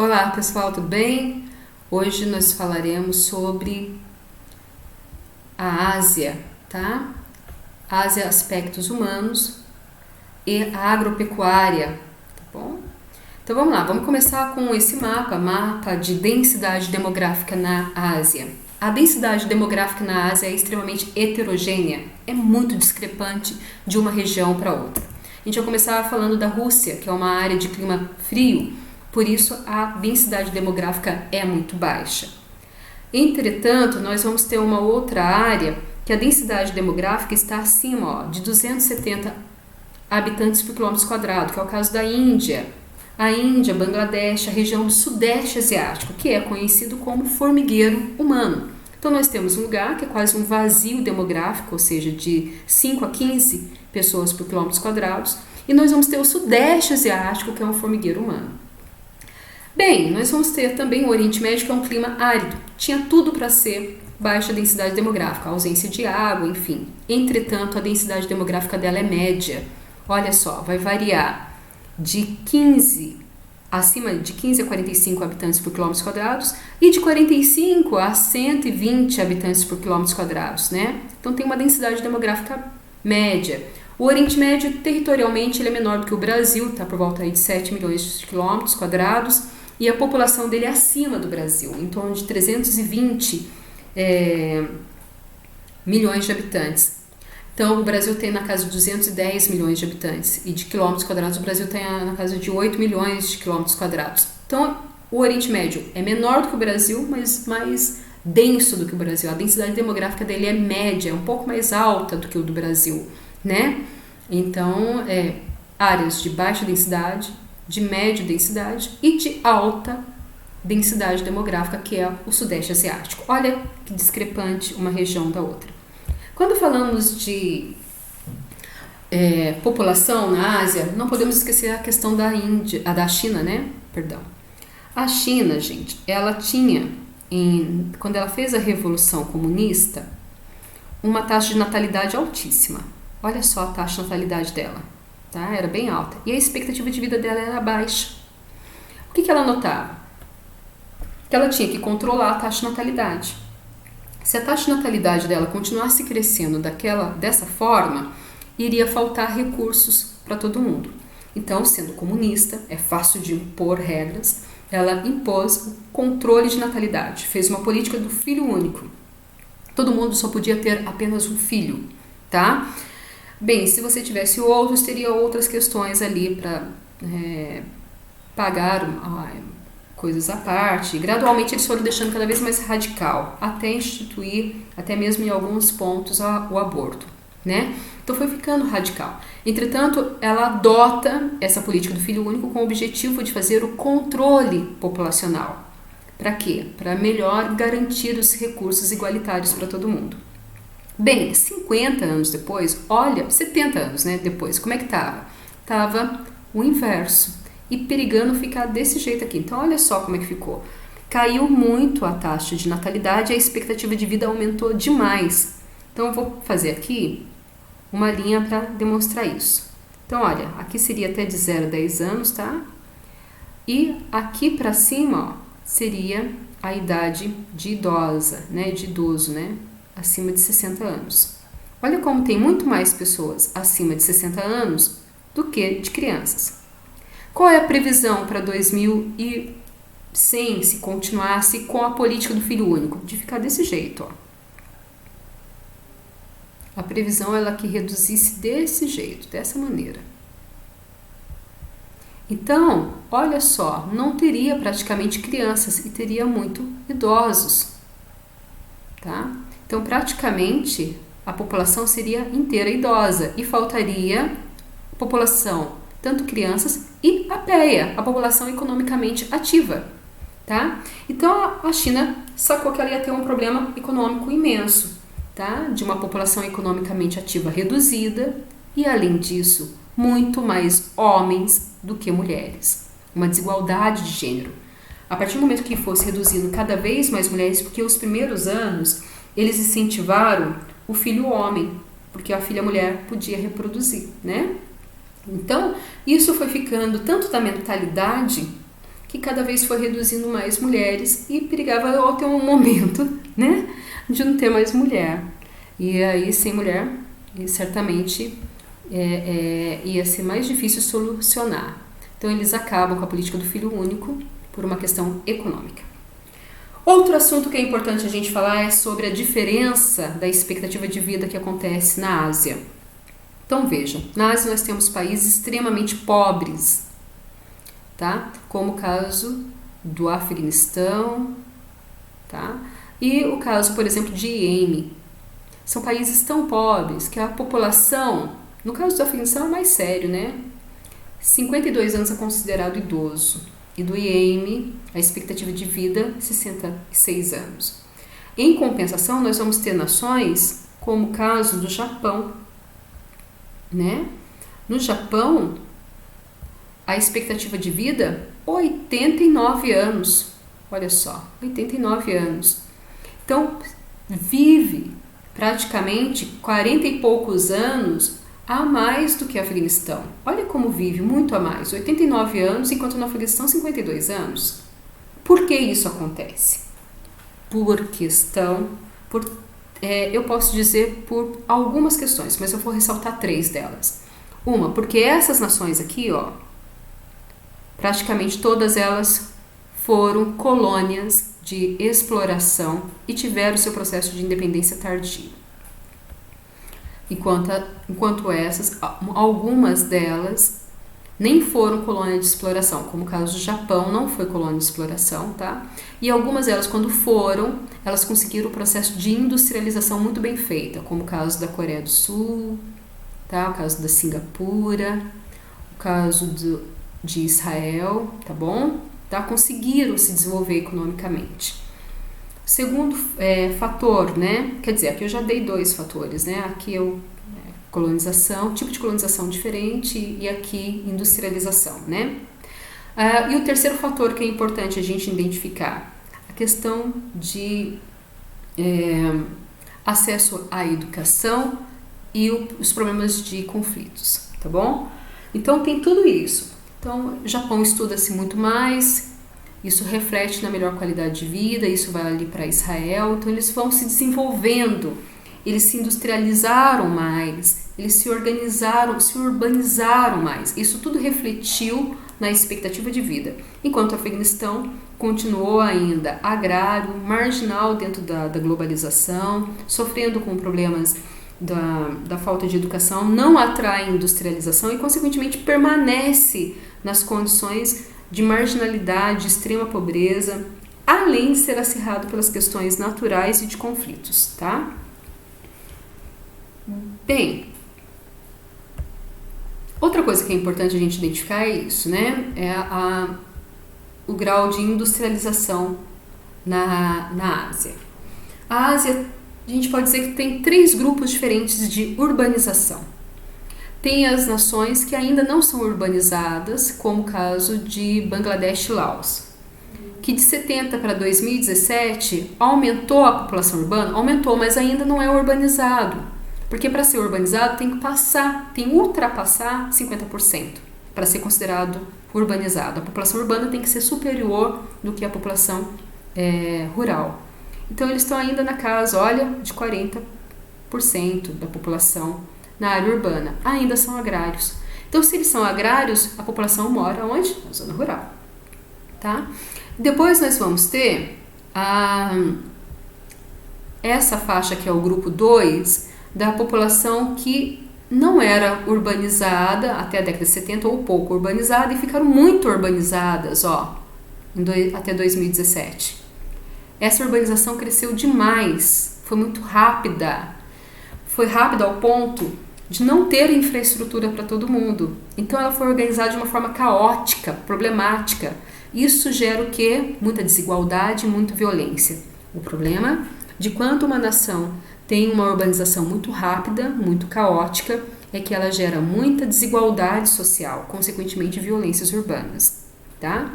Olá pessoal, tudo bem? Hoje nós falaremos sobre a Ásia, tá? Ásia, aspectos humanos e a agropecuária, tá bom? Então vamos lá, vamos começar com esse mapa de densidade demográfica na Ásia. A densidade demográfica na Ásia é extremamente heterogênea, é muito discrepante de uma região para outra. A gente vai começar falando da Rússia, que é uma área de clima frio, por isso a densidade demográfica é muito baixa. Entretanto, nós vamos ter uma outra área que a densidade demográfica está acima de 270 habitantes por quilômetro quadrado, que é o caso da Índia. A Índia, Bangladesh, a região do Sudeste Asiático, que é conhecido como formigueiro humano. Então nós temos um lugar que é quase um vazio demográfico, ou seja, de 5 a 15 pessoas por quilômetros quadrados, e nós vamos ter o Sudeste Asiático, que é um formigueiro humano. Bem, nós vamos ter também o Oriente Médio, que é um clima árido. Tinha tudo para ser baixa densidade demográfica, ausência de água, enfim. Entretanto, a densidade demográfica dela é média. Olha só, vai variar acima de 15 a 45 habitantes por quilômetros quadrados e de 45 a 120 habitantes por quilômetros quadrados, né? Então tem uma densidade demográfica média. O Oriente Médio, territorialmente, ele é menor do que o Brasil, está por volta aí de 7 milhões de quilômetros quadrados, e a população dele é acima do Brasil, em torno de 320 milhões de habitantes. Então, o Brasil tem na casa de 210 milhões de habitantes, e de quilômetros quadrados o Brasil tem na casa de 8 milhões de quilômetros quadrados. Então, o Oriente Médio é menor do que o Brasil, mas mais denso do que o Brasil. A densidade demográfica dele é média, é um pouco mais alta do que o do Brasil, né? Então, áreas de baixa densidade, de média densidade e de alta densidade demográfica, que é o Sudeste Asiático. Olha que discrepante uma região da outra. Quando falamos de população na Ásia, não podemos esquecer a questão da China, né? Perdão. A China, gente, ela tinha, quando ela fez a Revolução Comunista, uma taxa de natalidade altíssima. Olha só a taxa de natalidade dela, tá? Era bem alta. E a expectativa de vida dela era baixa. O que ela notava? Que ela tinha que controlar a taxa de natalidade. Se a taxa de natalidade dela continuasse crescendo dessa forma, iria faltar recursos para todo mundo. Então, sendo comunista, é fácil de impor regras, ela impôs o controle de natalidade, fez uma política do filho único. Todo mundo só podia ter apenas um filho, tá? Bem, se você tivesse outros, teria outras questões ali para pagar coisas à parte. Gradualmente eles foram deixando cada vez mais radical, até instituir, até mesmo em alguns pontos, o aborto, né? Então foi ficando radical. Entretanto, ela adota essa política do filho único com o objetivo de fazer o controle populacional. Para quê? Para melhor garantir os recursos igualitários para todo mundo. Bem, 50 anos depois, 70 anos, né, depois, como é que estava? Estava o inverso e perigando ficar desse jeito aqui. Então, olha só como é que ficou. Caiu muito a taxa de natalidade e a expectativa de vida aumentou demais. Então, eu vou fazer aqui uma linha para demonstrar isso. Então, olha, aqui seria até de 0 a 10 anos, tá? E aqui para cima, seria a idade de idosa, né, de idoso, né? Acima de 60 anos. Olha como tem muito mais pessoas acima de 60 anos do que de crianças. Qual é a previsão para 2100 se continuasse com a política do filho único? De ficar desse jeito, ó. A previsão é que reduzisse desse jeito, dessa maneira. Então, olha só, não teria praticamente crianças e teria muito idosos, tá? Então, praticamente, a população seria inteira idosa e faltaria população, tanto crianças e a população economicamente ativa, tá? Então, a China sacou que ela ia ter um problema econômico imenso, tá? De uma população economicamente ativa reduzida e, além disso, muito mais homens do que mulheres. Uma desigualdade de gênero. A partir do momento que fosse reduzindo cada vez mais mulheres, porque os primeiros anos eles incentivaram o filho homem, porque a filha mulher podia reproduzir, né? Então, isso foi ficando tanto da mentalidade que cada vez foi reduzindo mais mulheres e perigava ao ter um momento, né, de não ter mais mulher. E aí, sem mulher, certamente ia ser mais difícil solucionar. Então, eles acabam com a política do filho único por uma questão econômica. Outro assunto que é importante a gente falar é sobre a diferença da expectativa de vida que acontece na Ásia. Então, vejam, na Ásia nós temos países extremamente pobres, tá? Como o caso do Afeganistão, tá? E o caso, por exemplo, de Iêmen. São países tão pobres que a população, no caso do Afeganistão é mais sério, né? 52 anos é considerado idoso. E do Iêmen, a expectativa de vida, 66 anos. Em compensação, nós vamos ter nações como o caso do Japão, né? No Japão, a expectativa de vida, 89 anos. Olha só, 89 anos. Então, vive praticamente 40 e poucos anos a mais do que o Afeganistão. Olha como vive, muito a mais. 89 anos, enquanto no Afeganistão 52 anos. Por que isso acontece? Eu posso dizer por algumas questões, mas eu vou ressaltar 3 delas. Uma, porque essas nações aqui, ó, praticamente todas elas foram colônias de exploração e tiveram seu processo de independência tardio. Enquanto essas, algumas delas nem foram colônia de exploração, como o caso do Japão, não foi colônia de exploração, tá? E algumas delas, quando foram, elas conseguiram o processo de industrialização muito bem feita, como o caso da Coreia do Sul, tá? O caso da Singapura, o caso de Israel, tá bom? Tá? Conseguiram se desenvolver economicamente. Segundo fator, né? Quer dizer, aqui eu já dei 2 fatores, né? Aqui colonização, tipo de colonização diferente, e aqui industrialização, né? E o terceiro fator que é importante a gente identificar, a questão de acesso à educação e os problemas de conflitos, tá bom? Então tem tudo isso. Então, o Japão estuda-se muito mais, isso reflete na melhor qualidade de vida, isso vai ali para Israel, então eles vão se desenvolvendo, eles se industrializaram mais, eles se organizaram, se urbanizaram mais. Isso tudo refletiu na expectativa de vida. Enquanto o Afeganistão continuou ainda agrário, marginal dentro da globalização, sofrendo com problemas da falta de educação, não atrai industrialização e, consequentemente, permanece nas condições de marginalidade, de extrema pobreza, além de ser acirrado pelas questões naturais e de conflitos, tá? Bem, outra coisa que é importante a gente identificar é isso, né? O grau de industrialização na Ásia. A Ásia, a gente pode dizer que tem 3 grupos diferentes de urbanização. Tem as nações que ainda não são urbanizadas, como o caso de Bangladesh e Laos, que de 70 para 2017 aumentou a população urbana, mas ainda não é urbanizado, porque para ser urbanizado tem que ultrapassar 50% para ser considerado urbanizado. A população urbana tem que ser superior do que a população rural. Então eles estão ainda na casa, olha, de 40% da população na área urbana, ainda são agrários. Então, se eles são agrários, a população mora onde? Na zona rural, tá? Depois nós vamos ter essa faixa que é o grupo 2, da população que não era urbanizada até a década de 70 ou pouco urbanizada e ficaram muito urbanizadas, ó, até 2017. Essa urbanização cresceu demais, foi muito rápida. Foi rápida ao ponto de não ter infraestrutura para todo mundo. Então ela foi organizada de uma forma caótica, problemática. Isso gera o quê? Muita desigualdade e muita violência. O problema de quando uma nação tem uma urbanização muito rápida, muito caótica, é que ela gera muita desigualdade social, consequentemente violências urbanas, tá?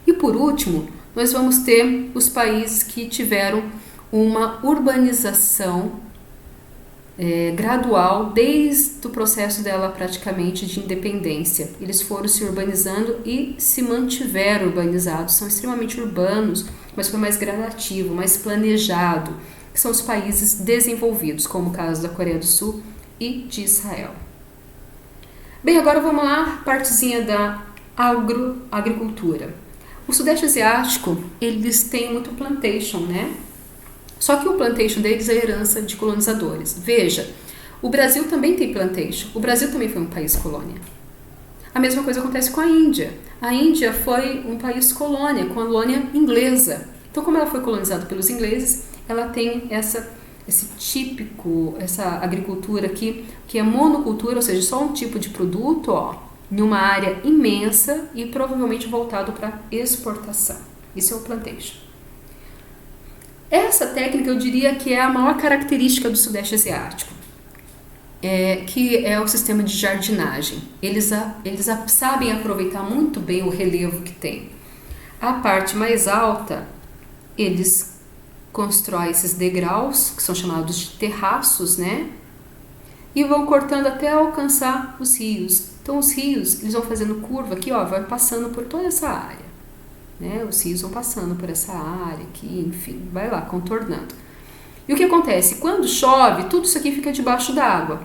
E por último, nós vamos ter os países que tiveram uma urbanização gradual desde o processo dela praticamente de independência. Eles foram se urbanizando e se mantiveram urbanizados, são extremamente urbanos, mas foi mais gradativo, mais planejado, que são os países desenvolvidos, como o caso da Coreia do Sul e de Israel. Bem, agora vamos lá, partezinha da agricultura. O Sudeste Asiático, eles têm muito plantation, né? Só que o plantation deles é herança de colonizadores. Veja, o Brasil também tem plantation. O Brasil também foi um país colônia. A mesma coisa acontece com a Índia. A Índia foi um país colônia inglesa. Então, como ela foi colonizada pelos ingleses, ela tem essa agricultura aqui, que é monocultura, ou seja, só um tipo de produto, em uma área imensa e provavelmente voltado para exportação. Isso é o plantation. Essa técnica eu diria que é a maior característica do Sudeste Asiático, que é o sistema de jardinagem. Eles sabem aproveitar muito bem o relevo que tem. A parte mais alta, eles constroem esses degraus, que são chamados de terraços, né? E vão cortando até alcançar os rios. Então os rios, eles vão fazendo curva aqui, vai passando por toda essa área. Né? Os rios vão passando por essa área aqui, enfim, vai lá, contornando. E o que acontece? Quando chove, tudo isso aqui fica debaixo d'água.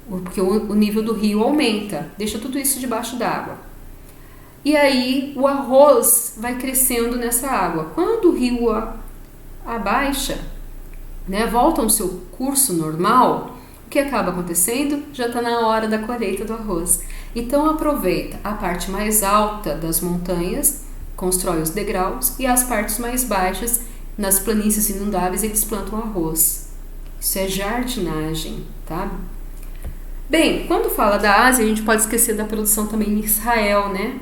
Porque o nível do rio aumenta, deixa tudo isso debaixo d'água. E aí o arroz vai crescendo nessa água. Quando o rio abaixa, né, volta ao seu curso normal, o que acaba acontecendo? Já está na hora da colheita do arroz. Então aproveita a parte mais alta das montanhas, constrói os degraus, e as partes mais baixas, nas planícies inundáveis, eles plantam arroz. Isso é jardinagem, tá? Bem, quando fala da Ásia, a gente pode esquecer da produção também em Israel, né?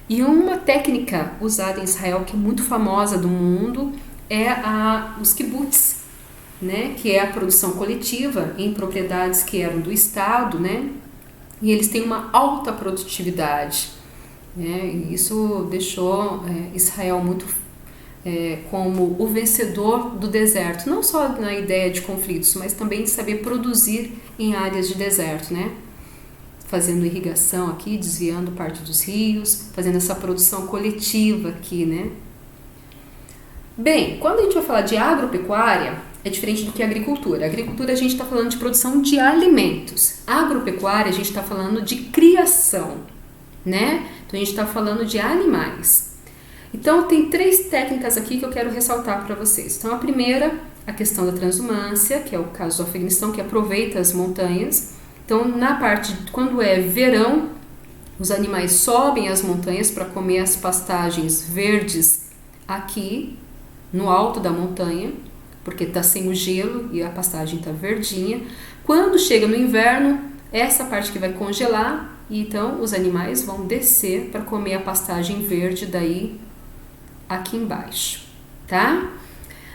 E uma técnica usada em Israel, que é muito famosa do mundo, é os kibbutz, né? Que é a produção coletiva em propriedades que eram do Estado, né? E eles têm uma alta produtividade, né? E isso deixou Israel muito como o vencedor do deserto, não só na ideia de conflitos, mas também de saber produzir em áreas de deserto, né? Fazendo irrigação aqui, desviando parte dos rios, fazendo essa produção coletiva aqui, né? Bem, quando a gente vai falar de agropecuária, é diferente do que a agricultura. A agricultura a gente está falando de produção de alimentos. A agropecuária a gente está falando de criação, né? Então a gente está falando de animais. Então tem 3 técnicas aqui que eu quero ressaltar para vocês. Então a primeira, a questão da transhumância, que é o caso do Afeganistão, que aproveita as montanhas. Então na parte, quando é verão, os animais sobem as montanhas para comer as pastagens verdes aqui no alto da montanha, porque está sem o gelo e a pastagem está verdinha. Quando chega no inverno, essa parte que vai congelar, e então os animais vão descer para comer a pastagem verde daí aqui embaixo, tá?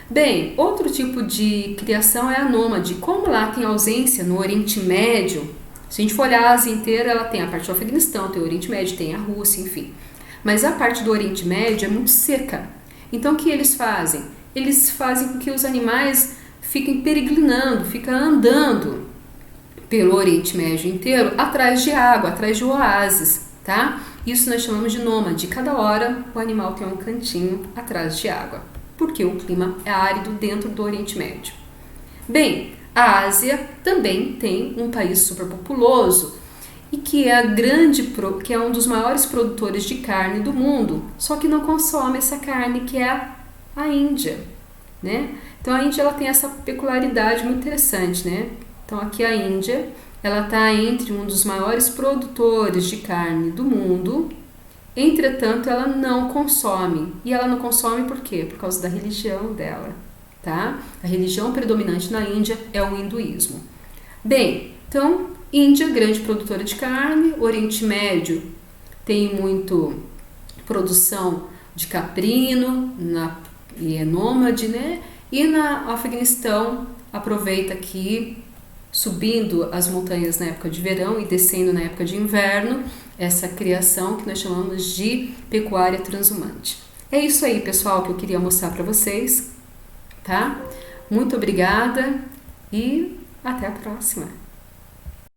Bem, outro tipo de criação é a nômade. Como lá tem ausência no Oriente Médio, se a gente for olhar a Ásia inteira, ela tem a parte do Afeganistão, tem o Oriente Médio, tem a Rússia, enfim. Mas a parte do Oriente Médio é muito seca. Então o que eles fazem? Eles fazem com que os animais fiquem peregrinando, fiquem andando pelo Oriente Médio inteiro atrás de água, atrás de oásis, tá? Isso nós chamamos de nômade. Cada hora o animal tem um cantinho atrás de água, porque o clima é árido dentro do Oriente Médio. Bem, a Ásia também tem um país superpopuloso e que é um dos maiores produtores de carne do mundo, só que não consome essa carne, que é a Índia, né? Então a Índia ela tem essa peculiaridade muito interessante, né? Então aqui a Índia, ela está entre um dos maiores produtores de carne do mundo, entretanto ela não consome. E ela não consome por quê? Por causa da religião dela, tá? A religião predominante na Índia é o hinduísmo. Bem, então Índia, grande produtora de carne, Oriente Médio tem muito produção de caprino, e é nômade, né? E na Afeganistão aproveita aqui, subindo as montanhas na época de verão e descendo na época de inverno, essa criação que nós chamamos de pecuária transhumante. É isso aí, pessoal, que eu queria mostrar para vocês, tá? Muito obrigada e até a próxima!